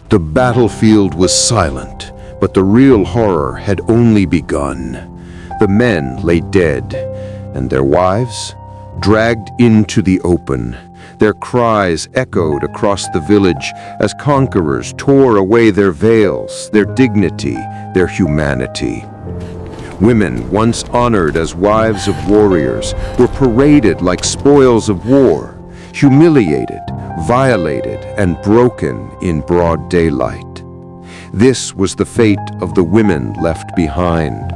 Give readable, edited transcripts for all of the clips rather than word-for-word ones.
The battlefield was silent, but the real horror had only begun. The men lay dead, and their wives dragged into the open. Their cries echoed across the village as conquerors tore away their veils, their dignity, their humanity. Women, once honored as wives of warriors, were paraded like spoils of war, humiliated, violated, and broken in broad daylight. This was the fate of the women left behind.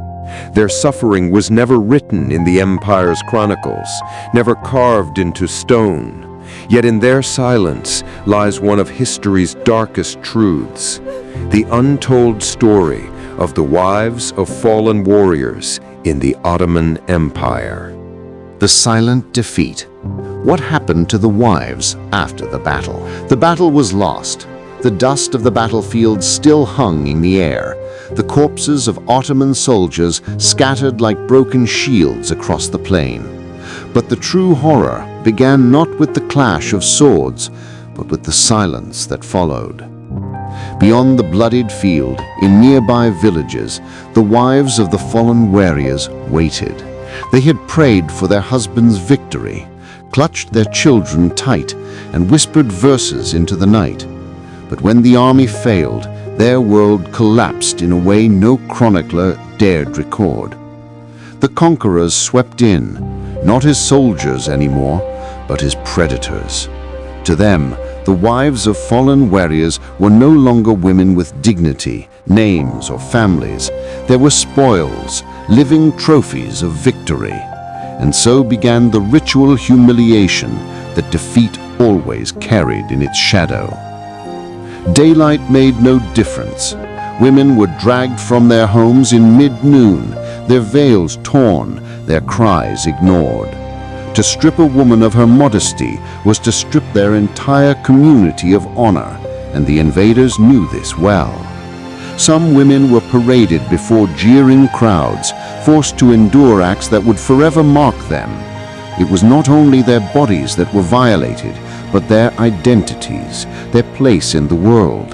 Their suffering was never written in the empire's chronicles, never carved into stone. Yet in their silence lies one of history's darkest truths, the untold story of the wives of fallen warriors in the Ottoman Empire. The silent defeat. What happened to the wives after the battle? The battle was lost. The dust of the battlefield still hung in the air. The corpses of Ottoman soldiers scattered like broken shields across the plain. But the true horror began not with the clash of swords, but with the silence that followed. Beyond the bloodied field, in nearby villages, the wives of the fallen warriors waited. They had prayed for their husbands' victory, clutched their children tight, and whispered verses into the night. But when the army failed, their world collapsed in a way no chronicler dared record. The conquerors swept in, not as soldiers anymore, but as predators. To them, the wives of fallen warriors were no longer women with dignity, names, or families. They were spoils, living trophies of victory. And so began the ritual humiliation that defeat always carried in its shadow. Daylight made no difference. Women were dragged from their homes in mid-noon, their veils torn, their cries ignored. To strip a woman of her modesty was to strip their entire community of honor, and the invaders knew this well. Some women were paraded before jeering crowds, forced to endure acts that would forever mark them. It was not only their bodies that were violated, but their identities, their place in the world.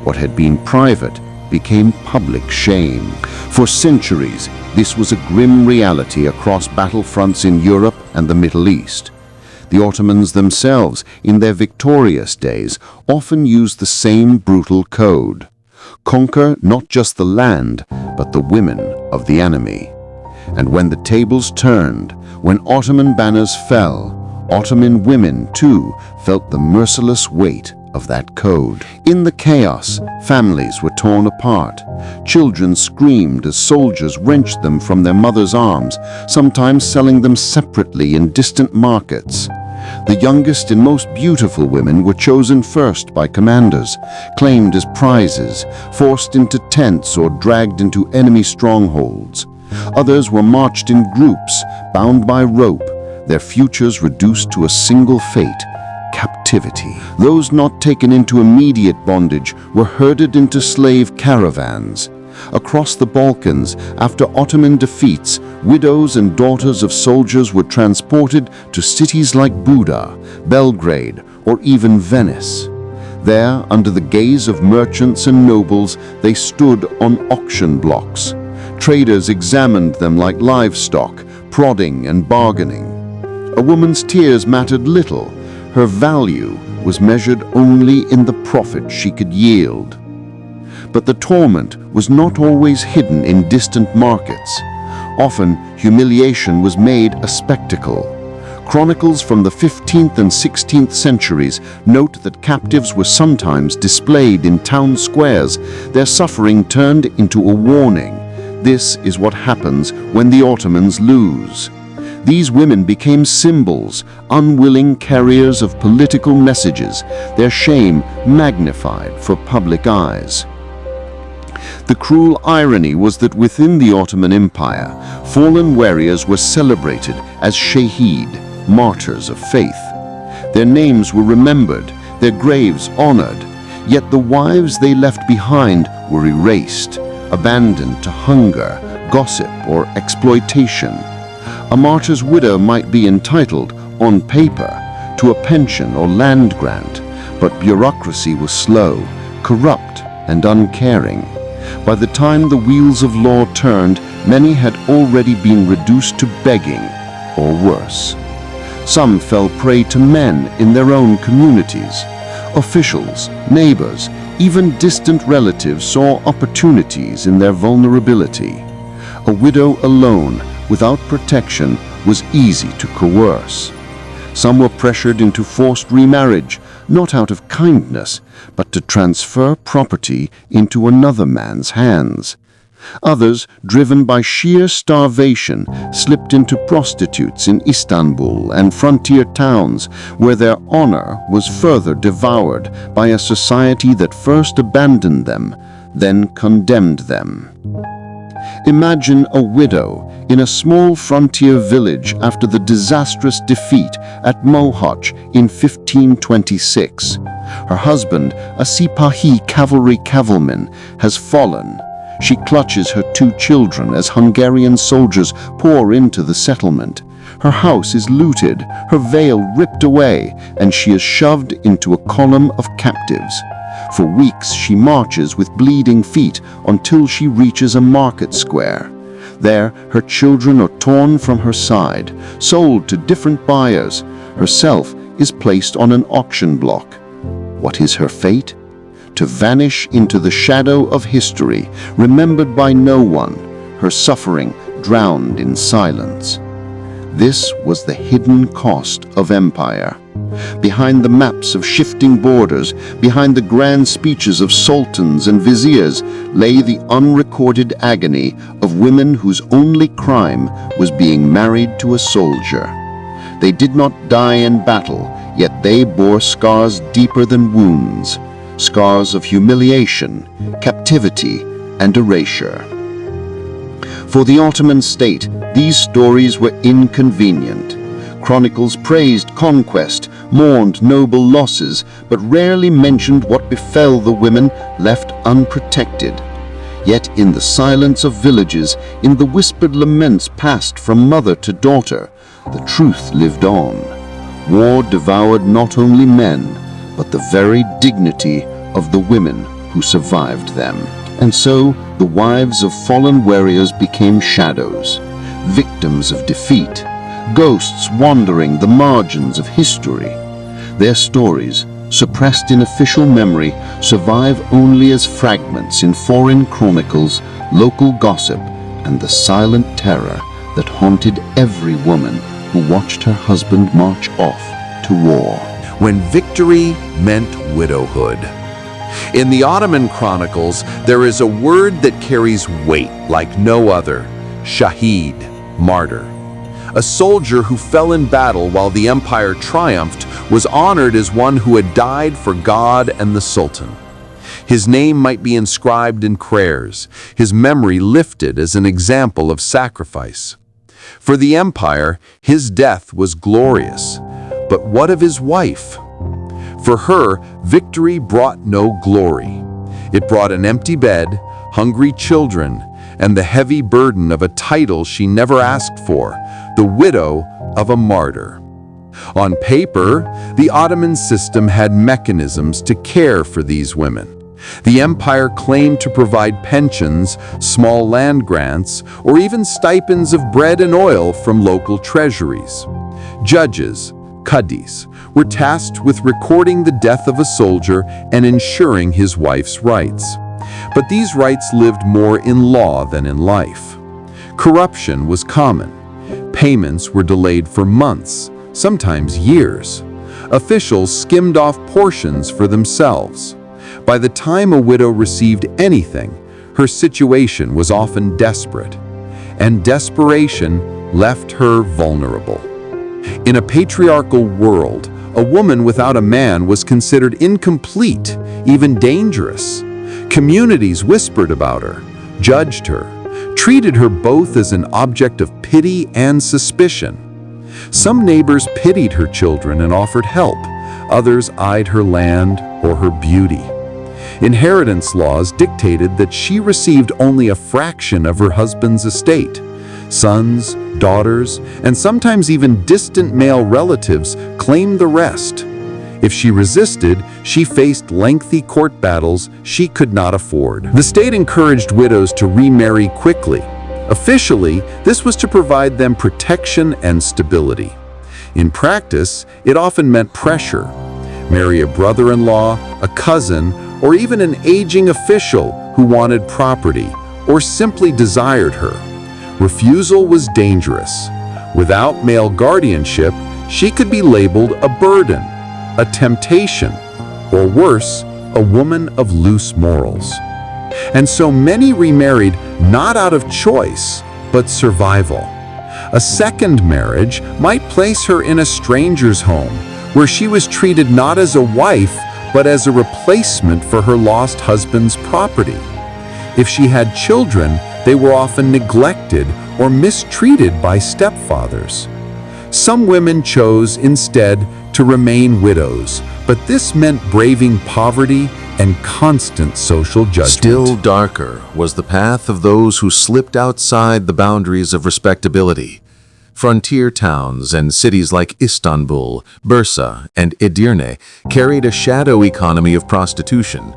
What had been private became public shame. For centuries, this was a grim reality across battlefronts in Europe and the Middle East. The Ottomans themselves, in their victorious days, often used the same brutal code. Conquer not just the land, but the women of the enemy. And when the tables turned, when Ottoman banners fell, Ottoman women, too, felt the merciless weight of that code. In the chaos, families were torn apart. Children screamed as soldiers wrenched them from their mothers' arms, sometimes selling them separately in distant markets. The youngest and most beautiful women were chosen first by commanders, claimed as prizes, forced into tents or dragged into enemy strongholds. Others were marched in groups, bound by rope, their futures reduced to a single fate: captivity. Those not taken into immediate bondage were herded into slave caravans. Across the Balkans, after Ottoman defeats, widows and daughters of soldiers were transported to cities like Buda, Belgrade, or even Venice. There, under the gaze of merchants and nobles, they stood on auction blocks. Traders examined them like livestock, prodding and bargaining. A woman's tears mattered little. Her value was measured only in the profit she could yield. But the torment was not always hidden in distant markets. Often, humiliation was made a spectacle. Chronicles from the 15th and 16th centuries note that captives were sometimes displayed in town squares, their suffering turned into a warning. This is what happens when the Ottomans lose. These women became symbols, unwilling carriers of political messages, their shame magnified for public eyes. The cruel irony was that within the Ottoman Empire, fallen warriors were celebrated as shaheed, martyrs of faith. Their names were remembered, their graves honored, yet the wives they left behind were erased, abandoned to hunger, gossip, or exploitation. A martyr's widow might be entitled, on paper, to a pension or land grant, but bureaucracy was slow, corrupt and uncaring. By the time the wheels of law turned, many had already been reduced to begging, or worse. Some fell prey to men in their own communities. Officials, neighbors, even distant relatives saw opportunities in their vulnerability. A widow alone, without protection, was easy to coerce. Some were pressured into forced remarriage, not out of kindness, but to transfer property into another man's hands. Others, driven by sheer starvation, slipped into prostitutes in Istanbul and frontier towns, where their honor was further devoured by a society that first abandoned them, then condemned them. Imagine a widow in a small frontier village after the disastrous defeat at Mohacs in 1526. Her husband, a Sipahi cavalry cavalryman, has fallen. She clutches her 2 children as Hungarian soldiers pour into the settlement. Her house is looted, her veil ripped away, and she is shoved into a column of captives. For weeks she marches with bleeding feet until she reaches a market square. There, her children are torn from her side, sold to different buyers. Herself is placed on an auction block. What is her fate? To vanish into the shadow of history, remembered by no one, her suffering drowned in silence. This was the hidden cost of empire. Behind the maps of shifting borders, behind the grand speeches of sultans and viziers, lay the unrecorded agony of women whose only crime was being married to a soldier. They did not die in battle, yet they bore scars deeper than wounds, scars of humiliation, captivity, and erasure. For the Ottoman state, these stories were inconvenient. Chronicles praised conquest, mourned noble losses, but rarely mentioned what befell the women left unprotected. Yet in the silence of villages, in the whispered laments passed from mother to daughter, the truth lived on. War devoured not only men, but the very dignity of the women who survived them. And so the wives of fallen warriors became shadows, victims of defeat, ghosts wandering the margins of history. Their stories, suppressed in official memory, survive only as fragments in foreign chronicles, local gossip, and the silent terror that haunted every woman who watched her husband march off to war. When victory meant widowhood. In the Ottoman chronicles, there is a word that carries weight like no other: shaheed, martyr. A soldier who fell in battle while the empire triumphed was honored as one who had died for God and the Sultan. His name might be inscribed in prayers, his memory lifted as an example of sacrifice. For the empire, his death was glorious. But what of his wife? For her, victory brought no glory. It brought an empty bed, hungry children, and the heavy burden of a title she never asked for, the widow of a martyr. On paper, the Ottoman system had mechanisms to care for these women. The empire claimed to provide pensions, small land grants, or even stipends of bread and oil from local treasuries. Judges, Qadis, were tasked with recording the death of a soldier and ensuring his wife's rights. But these rights lived more in law than in life. Corruption was common. Payments were delayed for months, sometimes years. Officials skimmed off portions for themselves. By the time a widow received anything, her situation was often desperate, and desperation left her vulnerable. In a patriarchal world, a woman without a man was considered incomplete, even dangerous. Communities whispered about her, judged her, treated her both as an object of pity and suspicion. Some neighbors pitied her children and offered help. Others eyed her land or her beauty. Inheritance laws dictated that she received only a fraction of her husband's estate. Sons, daughters, and sometimes even distant male relatives claimed the rest. If she resisted, she faced lengthy court battles she could not afford. The state encouraged widows to remarry quickly. Officially, this was to provide them protection and stability. In practice, it often meant pressure. Marry a brother-in-law, a cousin, or even an aging official who wanted property or simply desired her. Refusal was dangerous. Without male guardianship, she could be labeled a burden, a temptation, or worse, a woman of loose morals. And so many remarried not out of choice, but survival. A second marriage might place her in a stranger's home, where she was treated not as a wife, but as a replacement for her lost husband's property. If she had children, they were often neglected or mistreated by stepfathers. Some women chose instead to remain widows, but this meant braving poverty and constant social judgment. Still darker was the path of those who slipped outside the boundaries of respectability. Frontier towns and cities like Istanbul, Bursa, and Edirne carried a shadow economy of prostitution.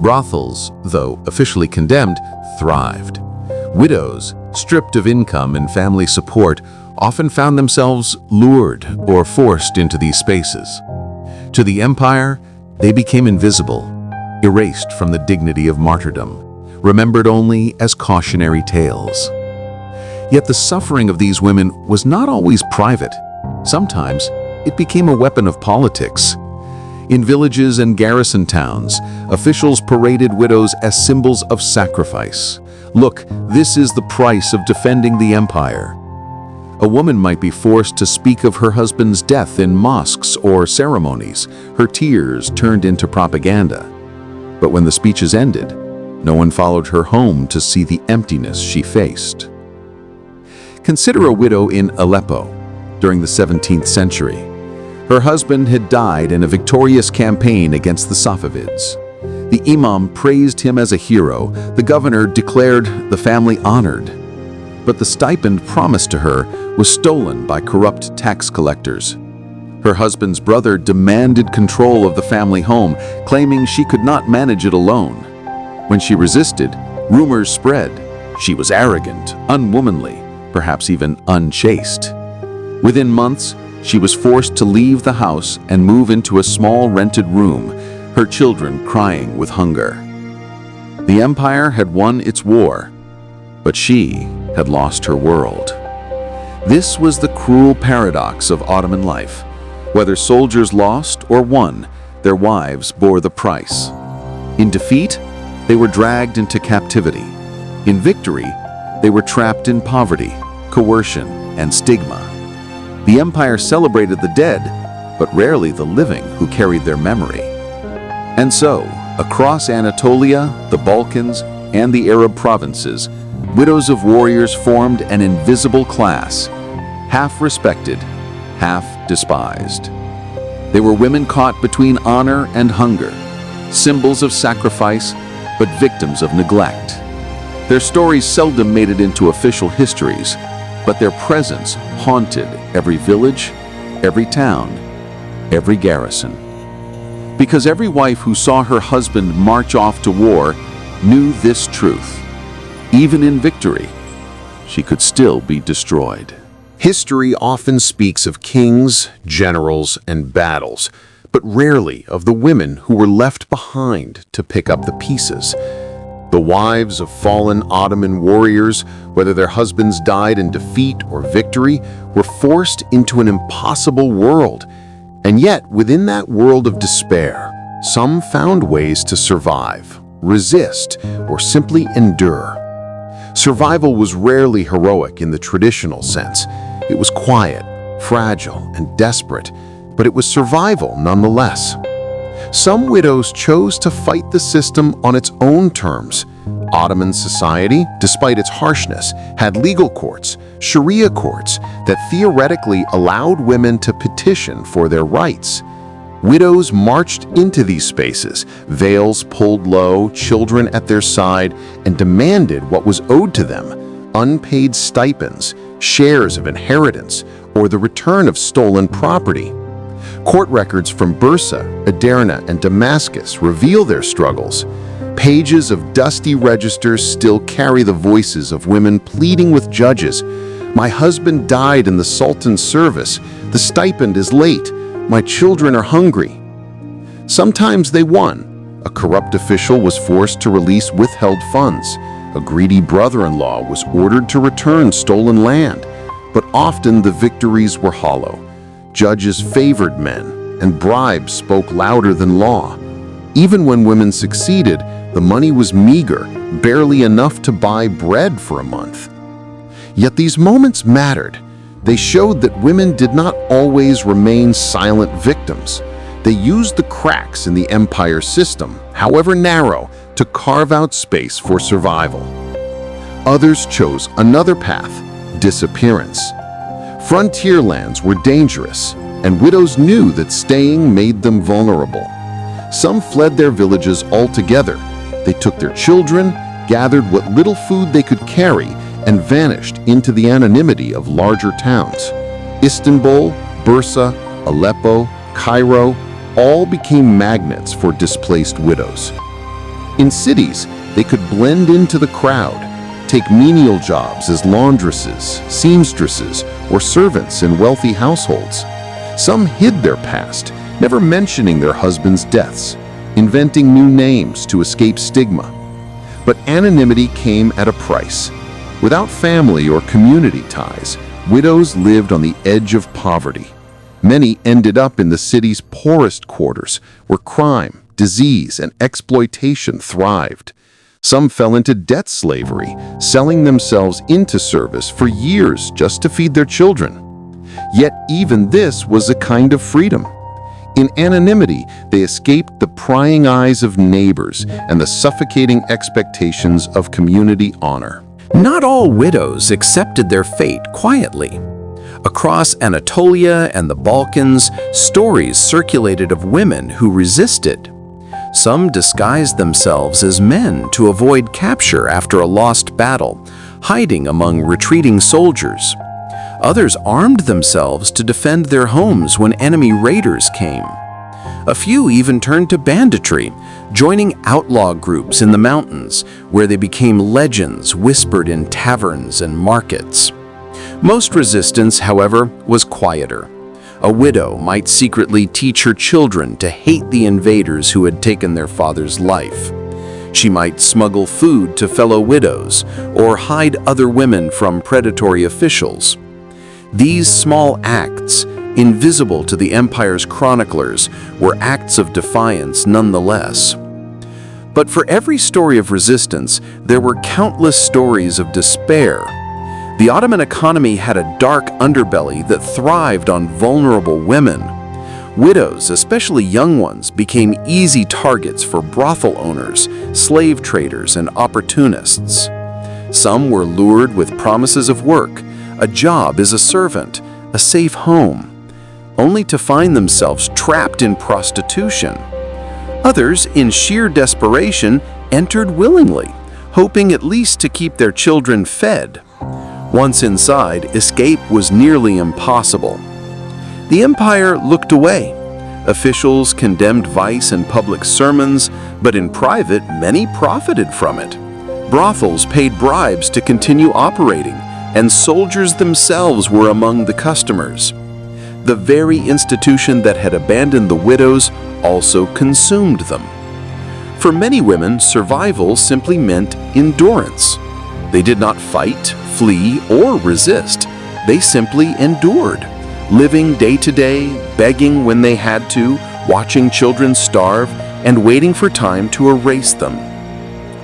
Brothels, though officially condemned, thrived. Widows, stripped of income and family support, often found themselves lured or forced into these spaces. To the empire, they became invisible, erased from the dignity of martyrdom, remembered only as cautionary tales. Yet the suffering of these women was not always private. Sometimes it became a weapon of politics. In villages and garrison towns, officials paraded widows as symbols of sacrifice. Look, this is the price of defending the empire. A woman might be forced to speak of her husband's death in mosques or ceremonies, her tears turned into propaganda. But when the speeches ended, no one followed her home to see the emptiness she faced. Consider a widow in Aleppo during the 17th century. Her husband had died in a victorious campaign against the Safavids. The imam praised him as a hero. The governor declared the family honored. But the stipend promised to her was stolen by corrupt tax collectors. Her husband's brother demanded control of the family home, claiming she could not manage it alone. When she resisted, rumors spread. She was arrogant, unwomanly, perhaps even unchaste. Within months, she was forced to leave the house and move into a small rented room, her children crying with hunger. The empire had won its war, but she had lost her world. This was the cruel paradox of Ottoman life. Whether soldiers lost or won, their wives bore the price. In defeat, they were dragged into captivity. In victory, they were trapped in poverty, coercion, and stigma. The empire celebrated the dead, but rarely the living who carried their memory. And so, across Anatolia, the Balkans, and the Arab provinces, widows of warriors formed an invisible class, half respected, half despised. They were women caught between honor and hunger, symbols of sacrifice, but victims of neglect. Their stories seldom made it into official histories, but their presence haunted every village, every town, every garrison. Because every wife who saw her husband march off to war knew this truth. Even in victory, she could still be destroyed. History often speaks of kings, generals, and battles, but rarely of the women who were left behind to pick up the pieces. The wives of fallen Ottoman warriors, whether their husbands died in defeat or victory, were forced into an impossible world. And yet, within that world of despair, some found ways to survive, resist, or simply endure. Survival was rarely heroic in the traditional sense. It was quiet, fragile, and desperate, but it was survival nonetheless. Some widows chose to fight the system on its own terms. Ottoman society, despite its harshness, had legal courts, Sharia courts, that theoretically allowed women to petition for their rights. Widows marched into these spaces, veils pulled low, children at their side, and demanded what was owed to them: unpaid stipends, shares of inheritance, or the return of stolen property. Court records from Bursa, Edirne, and Damascus reveal their struggles. Pages of dusty registers still carry the voices of women pleading with judges. "My husband died in the Sultan's service. The stipend is late. My children are hungry." Sometimes they won. A corrupt official was forced to release withheld funds. A greedy brother-in-law was ordered to return stolen land. But often the victories were hollow. Judges favored men, and bribes spoke louder than law. Even when women succeeded, the money was meager, barely enough to buy bread for a month. Yet these moments mattered. They showed that women did not always remain silent victims. They used the cracks in the empire system, however narrow, to carve out space for survival. Others chose another path: disappearance. Frontier lands were dangerous, and widows knew that staying made them vulnerable. Some fled their villages altogether. They took their children, gathered what little food they could carry, and vanished into the anonymity of larger towns. Istanbul, Bursa, Aleppo, Cairo all became magnets for displaced widows. In cities, they could blend into the crowd, take menial jobs as laundresses, seamstresses, or servants in wealthy households. Some hid their past, never mentioning their husbands' deaths, inventing new names to escape stigma. But anonymity came at a price. Without family or community ties, widows lived on the edge of poverty. Many ended up in the city's poorest quarters, where crime, disease, and exploitation thrived. Some fell into debt slavery, selling themselves into service for years just to feed their children. Yet even this was a kind of freedom. In anonymity, they escaped the prying eyes of neighbors and the suffocating expectations of community honor. Not all widows accepted their fate quietly. Across Anatolia and the Balkans, stories circulated of women who resisted. Some disguised themselves as men to avoid capture after a lost battle, hiding among retreating soldiers. Others armed themselves to defend their homes when enemy raiders came. A few even turned to banditry, joining outlaw groups in the mountains, where they became legends whispered in taverns and markets. Most resistance, however, was quieter. A widow might secretly teach her children to hate the invaders who had taken their father's life. She might smuggle food to fellow widows or hide other women from predatory officials. These small acts, invisible to the empire's chroniclers, were acts of defiance nonetheless. But for every story of resistance, there were countless stories of despair. The Ottoman economy had a dark underbelly that thrived on vulnerable women. Widows, especially young ones, became easy targets for brothel owners, slave traders, and opportunists. Some were lured with promises of work, a job as a servant, a safe home, only to find themselves trapped in prostitution. Others, in sheer desperation, entered willingly, hoping at least to keep their children fed. Once inside, escape was nearly impossible. The empire looked away. Officials condemned vice in public sermons, but in private, many profited from it. Brothels paid bribes to continue operating, and soldiers themselves were among the customers. The very institution that had abandoned the widows also consumed them. For many women, survival simply meant endurance. They did not fight, flee, or resist. They simply endured, living day to day, begging when they had to, watching children starve, and waiting for time to erase them.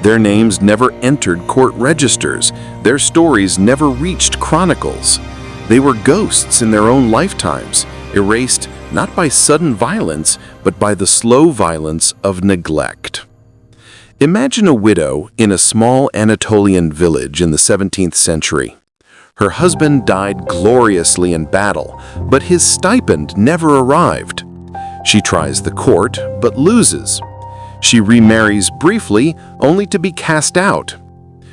Their names never entered court registers. Their stories never reached chronicles. They were ghosts in their own lifetimes, erased not by sudden violence, but by the slow violence of neglect. Imagine a widow in a small Anatolian village in the 17th century. Her husband died gloriously in battle, but his stipend never arrived. She tries the court, but loses. She remarries briefly, only to be cast out.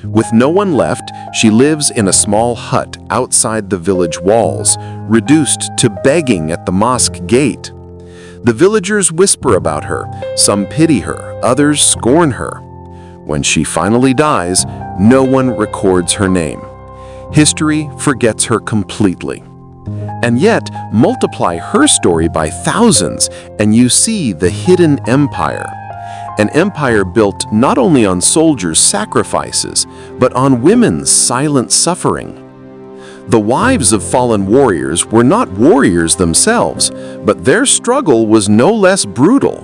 With no one left, she lives in a small hut outside the village walls, reduced to begging at the mosque gate. The villagers whisper about her, some pity her, others scorn her. When she finally dies, no one records her name. History forgets her completely. And yet, multiply her story by thousands, and you see the hidden empire. An empire built not only on soldiers' sacrifices, but on women's silent suffering. The wives of fallen warriors were not warriors themselves, but their struggle was no less brutal.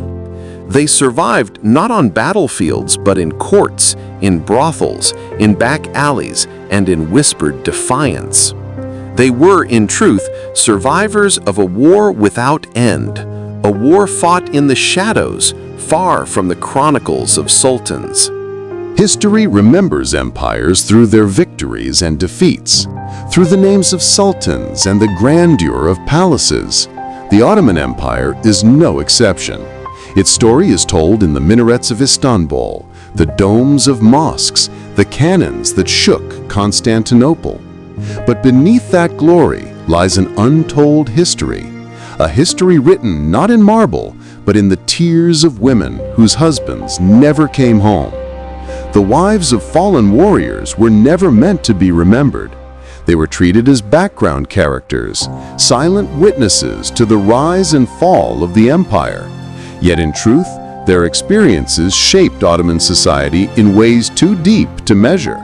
They survived not on battlefields, but in courts, in brothels, in back alleys, and in whispered defiance. They were, in truth, survivors of a war without end, a war fought in the shadows, far from the chronicles of sultans. History remembers empires through their victories and defeats, through the names of sultans and the grandeur of palaces. The Ottoman Empire is no exception. Its story is told in the minarets of Istanbul, the domes of mosques, the cannons that shook Constantinople. But beneath that glory lies an untold history, a history written not in marble, but in the tears of women whose husbands never came home. The wives of fallen warriors were never meant to be remembered. They were treated as background characters, silent witnesses to the rise and fall of the empire. Yet in truth, their experiences shaped Ottoman society in ways too deep to measure.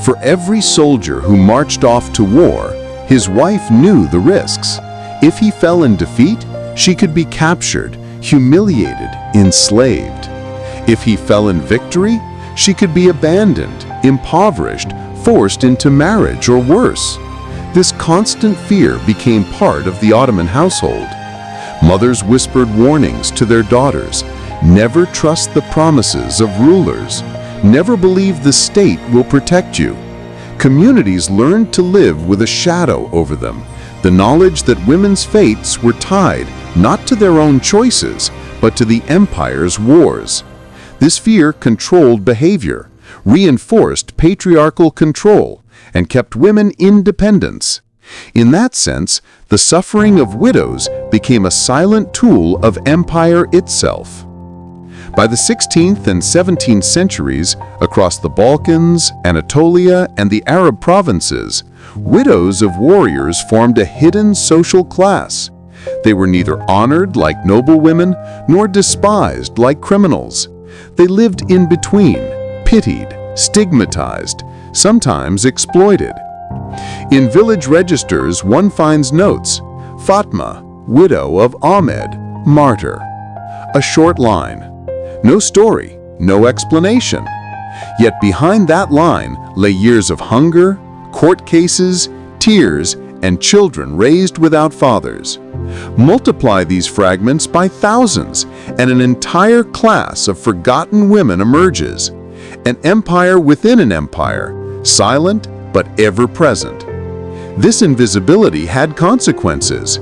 For every soldier who marched off to war, his wife knew the risks. If he fell in defeat, she could be captured, humiliated, enslaved. If he fell in victory, she could be abandoned, impoverished, forced into marriage or worse. This constant fear became part of the Ottoman household. Mothers whispered warnings to their daughters: never trust the promises of rulers. Never believe the state will protect you. Communities learned to live with a shadow over them, the knowledge that women's fates were tied not to their own choices, but to the empire's wars. This fear controlled behavior, reinforced patriarchal control, and kept women in dependence. In that sense, the suffering of widows became a silent tool of empire itself. By the 16th and 17th centuries, across the Balkans, Anatolia, and the Arab provinces, widows of warriors formed a hidden social class. They were neither honored like noble women, nor despised like criminals. They lived in between, pitied, stigmatized, sometimes exploited. In village registers, one finds notes: Fatma, widow of Ahmed, martyr. A short line. No story, no explanation. Yet behind that line lay years of hunger, court cases, tears, and children raised without fathers. Multiply these fragments by thousands, and an entire class of forgotten women emerges. An empire within an empire, silent but ever-present. This invisibility had consequences.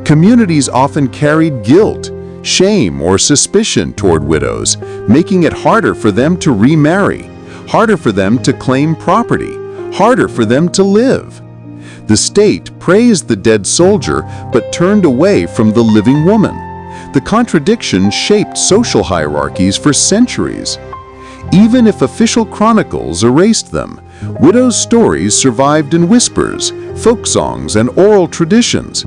Communities often carried guilt, shame, or suspicion toward widows, making it harder for them to remarry, harder for them to claim property, harder for them to live. The state praised the dead soldier but turned away from the living woman. The contradiction shaped social hierarchies for centuries. Even if official chronicles erased them, widows' stories survived in whispers, folk songs, and oral traditions.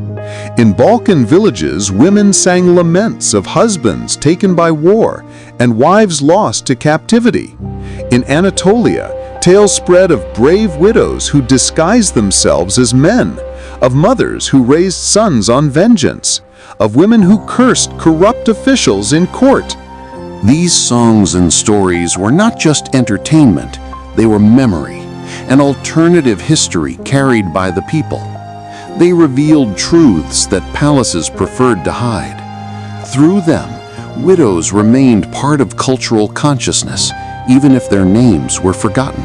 In Balkan villages, women sang laments of husbands taken by war and wives lost to captivity. In Anatolia, tales spread of brave widows who disguised themselves as men, of mothers who raised sons on vengeance, of women who cursed corrupt officials in court. These songs and stories were not just entertainment, they were memory, an alternative history carried by the people. They revealed truths that palaces preferred to hide. Through them, widows remained part of cultural consciousness, even if their names were forgotten.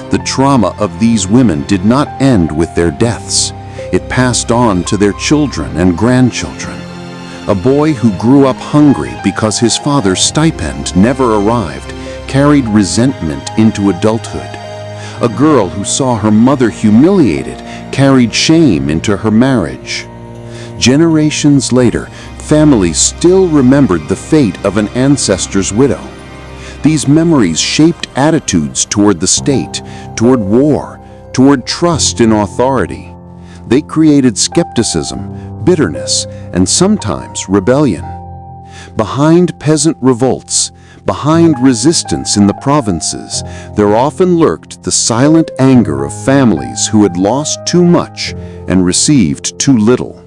The trauma of these women did not end with their deaths. It passed on to their children and grandchildren. A boy who grew up hungry because his father's stipend never arrived carried resentment into adulthood. A girl who saw her mother humiliated carried shame into her marriage. Generations later, families still remembered the fate of an ancestor's widow. These memories shaped attitudes toward the state, toward war, toward trust in authority. They created skepticism, bitterness, and sometimes rebellion. Behind peasant revolts, behind resistance in the provinces, there often lurked the silent anger of families who had lost too much and received too little.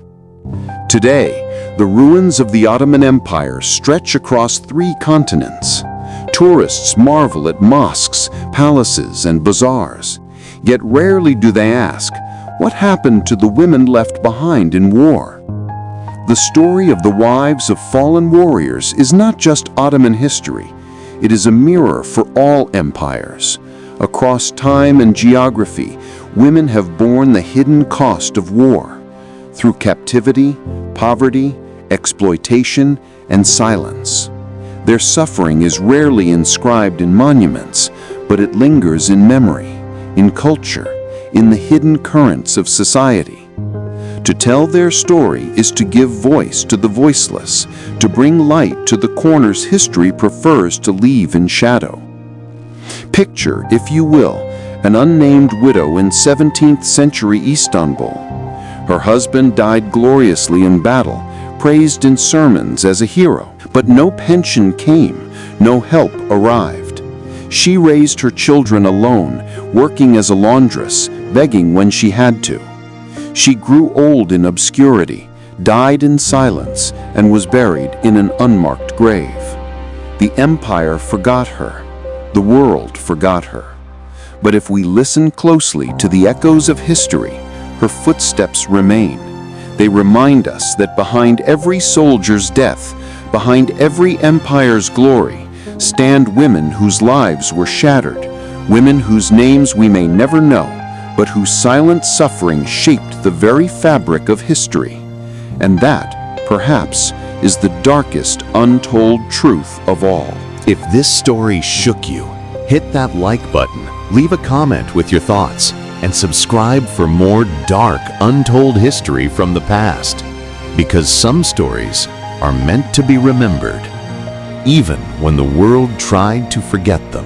Today, the ruins of the Ottoman Empire stretch across 3 continents. Tourists marvel at mosques, palaces, and bazaars. Yet rarely do they ask, what happened to the women left behind in war? The story of the wives of fallen warriors is not just Ottoman history. It is a mirror for all empires. Across time and geography, women have borne the hidden cost of war. Through captivity, poverty, exploitation, and silence. Their suffering is rarely inscribed in monuments, but it lingers in memory, in culture, in the hidden currents of society. To tell their story is to give voice to the voiceless, to bring light to the corners history prefers to leave in shadow. Picture, if you will, an unnamed widow in 17th century Istanbul. Her husband died gloriously in battle, praised in sermons as a hero, but no pension came, no help arrived. She raised her children alone, working as a laundress, begging when she had to. She grew old in obscurity, died in silence, and was buried in an unmarked grave. The empire forgot her. The world forgot her. But if we listen closely to the echoes of history, her footsteps remain. They remind us that behind every soldier's death, behind every empire's glory, stand women whose lives were shattered, women whose names we may never know, but whose silent suffering shaped the very fabric of history. And that, perhaps, is the darkest untold truth of all. If this story shook you, hit that like button, leave a comment with your thoughts, and subscribe for more dark, untold history from the past. Because some stories are meant to be remembered, even when the world tried to forget them.